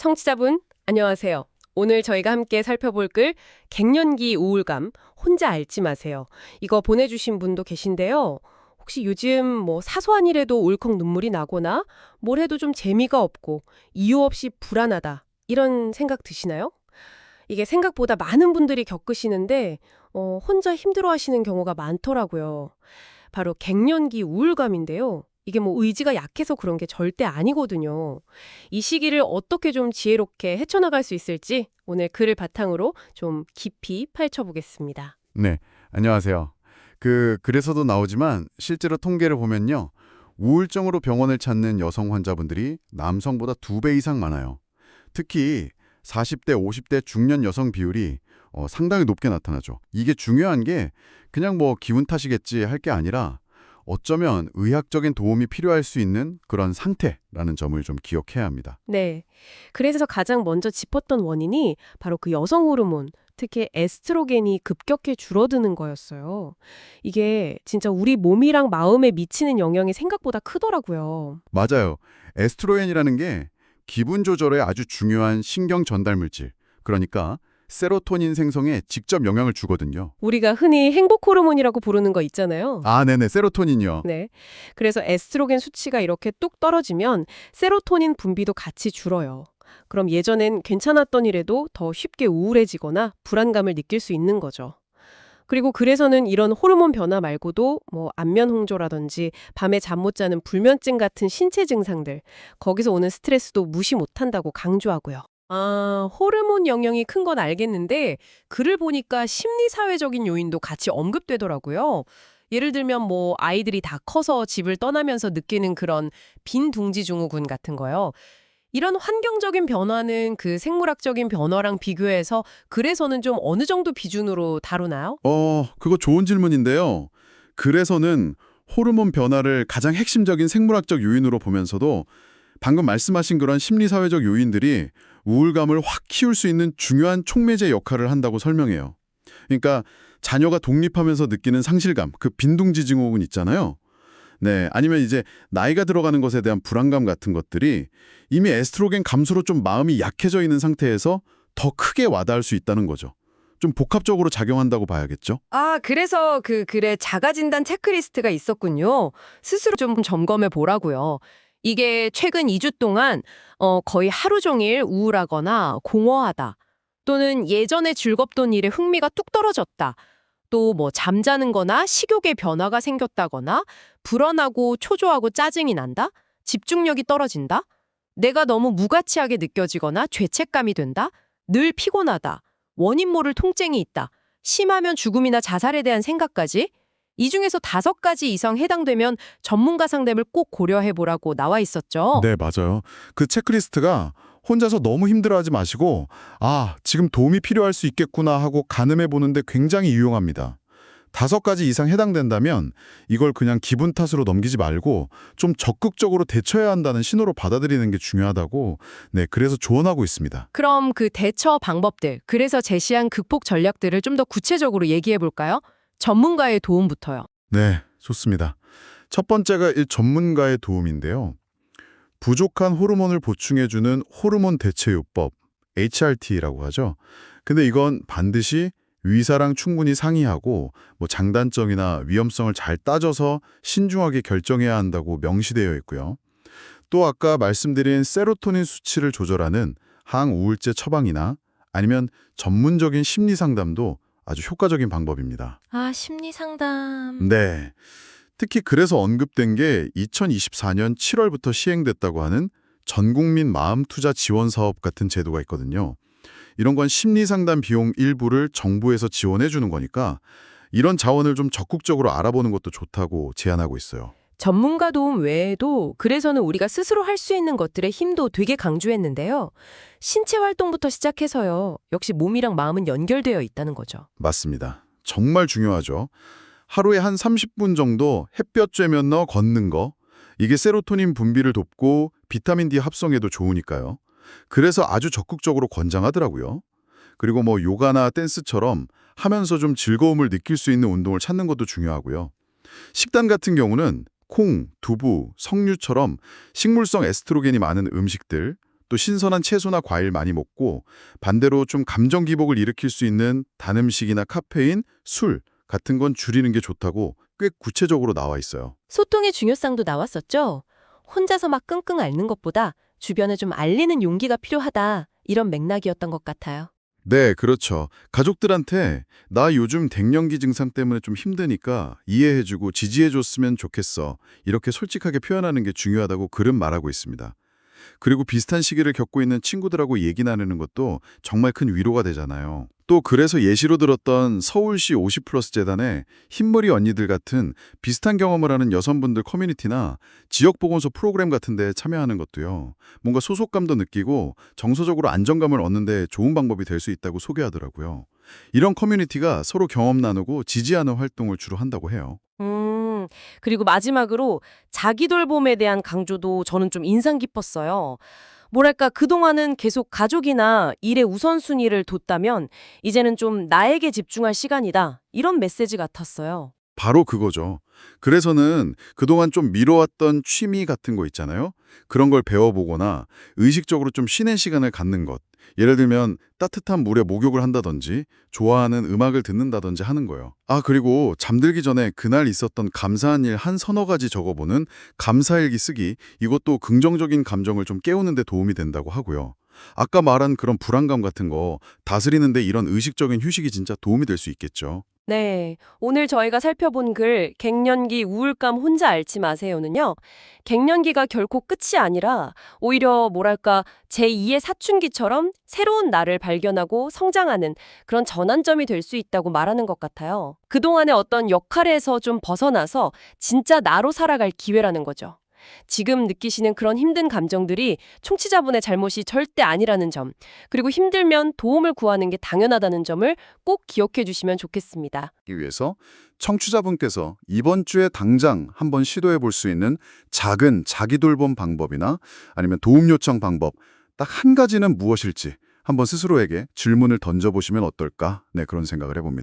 청취자분, 안녕하세요. 오늘 저희가 함께 살펴볼 글 갱년기 우울감 혼자 앓지 마세요. 이거 보내주신 분도 계신데요. 혹시 요즘 사소한 일에도 울컥 눈물이 나거나 뭘 해도 좀 재미가 없고 이유 없이 불안하다 이런 생각 드시나요? 이게 생각보다 많은 분들이 겪으시는데 혼자 힘들어하시는 경우가 많더라고요. 바로 갱년기 우울감인데요. 이게 의지가 약해서 그런 게 절대 아니거든요. 이 시기를 어떻게 좀 지혜롭게 헤쳐나갈 수 있을지 오늘 글을 바탕으로 좀 깊이 파헤쳐보겠습니다. 네, 안녕하세요. 그래서도 나오지만 실제로 통계를 보면요. 우울증으로 병원을 찾는 여성 환자분들이 남성보다 2배 이상 많아요. 특히 40대, 50대 중년 여성 비율이 상당히 높게 나타나죠. 이게 중요한 게 그냥 기분 탓이겠지 할 게 아니라 어쩌면 의학적인 도움이 필요할 수 있는 그런 상태라는 점을 좀 기억해야 합니다. 네. 그래서 가장 먼저 짚었던 원인이 바로 그 여성 호르몬, 특히 에스트로겐이 급격히 줄어드는 거였어요. 이게 진짜 우리 몸이랑 마음에 미치는 영향이 생각보다 크더라고요. 맞아요. 에스트로겐이라는 게 기분 조절에 아주 중요한 신경 전달 물질, 그러니까 세로토닌 생성에 직접 영향을 주거든요. 우리가 흔히 행복 호르몬이라고 부르는 거 있잖아요. 아, 네네, 세로토닌이요. 네. 그래서 에스트로겐 수치가 이렇게 뚝 떨어지면 세로토닌 분비도 같이 줄어요. 그럼 예전엔 괜찮았던 일에도 더 쉽게 우울해지거나 불안감을 느낄 수 있는 거죠. 그리고 그래서는 이런 호르몬 변화 말고도 안면 홍조라든지 밤에 잠 못 자는 불면증 같은 신체 증상들, 거기서 오는 스트레스도 무시 못한다고 강조하고요. 아, 호르몬 영향이 큰 건 알겠는데 글을 보니까 심리사회적인 요인도 같이 언급되더라고요. 예를 들면 아이들이 다 커서 집을 떠나면서 느끼는 그런 빈둥지 증후군 같은 거요. 이런 환경적인 변화는 그 생물학적인 변화랑 비교해서 글에서는 좀 어느 정도 비중으로 다루나요? 그거 좋은 질문인데요. 그래서는 호르몬 변화를 가장 핵심적인 생물학적 요인으로 보면서도 방금 말씀하신 그런 심리사회적 요인들이 우울감을 확 키울 수 있는 중요한 촉매제 역할을 한다고 설명해요. 그러니까 자녀가 독립하면서 느끼는 상실감, 그 빈둥지 증후군 있잖아요. 네, 아니면 이제 나이가 들어가는 것에 대한 불안감 같은 것들이 이미 에스트로겐 감소로 좀 마음이 약해져 있는 상태에서 더 크게 와닿을 수 있다는 거죠. 좀 복합적으로 작용한다고 봐야겠죠? 아, 그래서 그 글에 자가진단 체크리스트가 있었군요. 스스로 좀 점검해 보라고요. 이게 최근 2주 동안 거의 하루 종일 우울하거나 공허하다. 또는 예전에 즐겁던 일에 흥미가 뚝 떨어졌다. 또 잠자는 거나 식욕의 변화가 생겼다거나 불안하고 초조하고 짜증이 난다. 집중력이 떨어진다. 내가 너무 무가치하게 느껴지거나 죄책감이 된다. 늘 피곤하다. 원인 모를 통증이 있다. 심하면 죽음이나 자살에 대한 생각까지. 이 중에서 5가지 이상 해당되면 전문가 상담을 꼭 고려해보라고 나와 있었죠. 네, 맞아요. 그 체크리스트가 혼자서 너무 힘들어하지 마시고 지금 도움이 필요할 수 있겠구나 하고 가늠해 보는데 굉장히 유용합니다. 5가지 이상 해당된다면 이걸 그냥 기분 탓으로 넘기지 말고 좀 적극적으로 대처해야 한다는 신호로 받아들이는 게 중요하다고 그래서 조언하고 있습니다. 그럼 그 대처 방법들, 그래서 제시한 극복 전략들을 좀 더 구체적으로 얘기해 볼까요? 전문가의 도움부터요. 네, 좋습니다. 첫 번째가 전문가의 도움인데요. 부족한 호르몬을 보충해주는 호르몬 대체요법, HRT라고 하죠. 근데 이건 반드시 의사랑 충분히 상의하고 장단점이나 위험성을 잘 따져서 신중하게 결정해야 한다고 명시되어 있고요. 또 아까 말씀드린 세로토닌 수치를 조절하는 항우울제 처방이나 아니면 전문적인 심리 상담도 아주 효과적인 방법입니다. 아, 심리 상담. 네. 특히 그래서 언급된 게 2024년 7월부터 시행됐다고 하는 전국민 마음투자 지원 사업 같은 제도가 있거든요. 이런 건 심리상담 비용 일부를 정부에서 지원해 주는 거니까 이런 자원을 좀 적극적으로 알아보는 것도 좋다고 제안하고 있어요. 전문가 도움 외에도 그래서는 우리가 스스로 할 수 있는 것들의 힘도 되게 강조했는데요. 신체 활동부터 시작해서요. 역시 몸이랑 마음은 연결되어 있다는 거죠. 맞습니다. 정말 중요하죠. 하루에 한 30분 정도 햇볕 쬐면 넣어 걷는 거. 이게 세로토닌 분비를 돕고 비타민 D 합성에도 좋으니까요. 그래서 아주 적극적으로 권장하더라고요. 그리고 요가나 댄스처럼 하면서 좀 즐거움을 느낄 수 있는 운동을 찾는 것도 중요하고요. 식단 같은 경우는 콩, 두부, 석류처럼 식물성 에스트로겐이 많은 음식들, 또 신선한 채소나 과일 많이 먹고 반대로 좀 감정 기복을 일으킬 수 있는 단 음식이나 카페인, 술 같은 건 줄이는 게 좋다고 꽤 구체적으로 나와 있어요. 소통의 중요성도 나왔었죠. 혼자서 막 끙끙 앓는 것보다 주변에 좀 알리는 용기가 필요하다. 이런 맥락이었던 것 같아요. 네, 그렇죠. 가족들한테 나 요즘 갱년기 증상 때문에 좀 힘드니까 이해해주고 지지해줬으면 좋겠어. 이렇게 솔직하게 표현하는 게 중요하다고 글은 말하고 있습니다. 그리고 비슷한 시기를 겪고 있는 친구들하고 얘기 나누는 것도 정말 큰 위로가 되잖아요. 또 그래서 예시로 들었던 서울시 50플러스 재단의 흰머리 언니들 같은 비슷한 경험을 하는 여성분들 커뮤니티나 지역보건소 프로그램 같은 데 참여하는 것도요. 뭔가 소속감도 느끼고 정서적으로 안정감을 얻는 데 좋은 방법이 될 수 있다고 소개하더라고요. 이런 커뮤니티가 서로 경험 나누고 지지하는 활동을 주로 한다고 해요. 그리고 마지막으로 자기 돌봄에 대한 강조도 저는 좀 인상 깊었어요. 뭐랄까, 그동안은 계속 가족이나 일의 우선순위를 뒀다면 이제는 좀 나에게 집중할 시간이다. 이런 메시지 같았어요. 바로 그거죠. 그래서는 그동안 좀 미뤄왔던 취미 같은 거 있잖아요. 그런 걸 배워보거나 의식적으로 좀 쉬는 시간을 갖는 것. 예를 들면 따뜻한 물에 목욕을 한다든지 좋아하는 음악을 듣는다든지 하는 거예요. 아, 그리고 잠들기 전에 그날 있었던 감사한 일 한 서너 가지 적어보는 감사일기 쓰기. 이것도 긍정적인 감정을 좀 깨우는 데 도움이 된다고 하고요. 아까 말한 그런 불안감 같은 거 다스리는데 이런 의식적인 휴식이 진짜 도움이 될 수 있겠죠. 네, 오늘 저희가 살펴본 글 갱년기 우울감 혼자 앓지 마세요는요. 갱년기가 결코 끝이 아니라 오히려 뭐랄까 제2의 사춘기처럼 새로운 나를 발견하고 성장하는 그런 전환점이 될 수 있다고 말하는 것 같아요. 그동안의 어떤 역할에서 좀 벗어나서 진짜 나로 살아갈 기회라는 거죠. 지금 느끼시는 그런 힘든 감정들이 청취자분의 잘못이 절대 아니라는 점, 그리고 힘들면 도움을 구하는 게 당연하다는 점을 꼭 기억해 주시면 좋겠습니다. 이 위해서 청취자분께서 이번 주에 당장 한번 시도해 볼 수 있는 작은 자기 돌봄 방법이나 아니면 도움 요청 방법 딱 한 가지는 무엇일지 한번 스스로에게 질문을 던져보시면 어떨까? 네, 그런 생각을 해봅니다.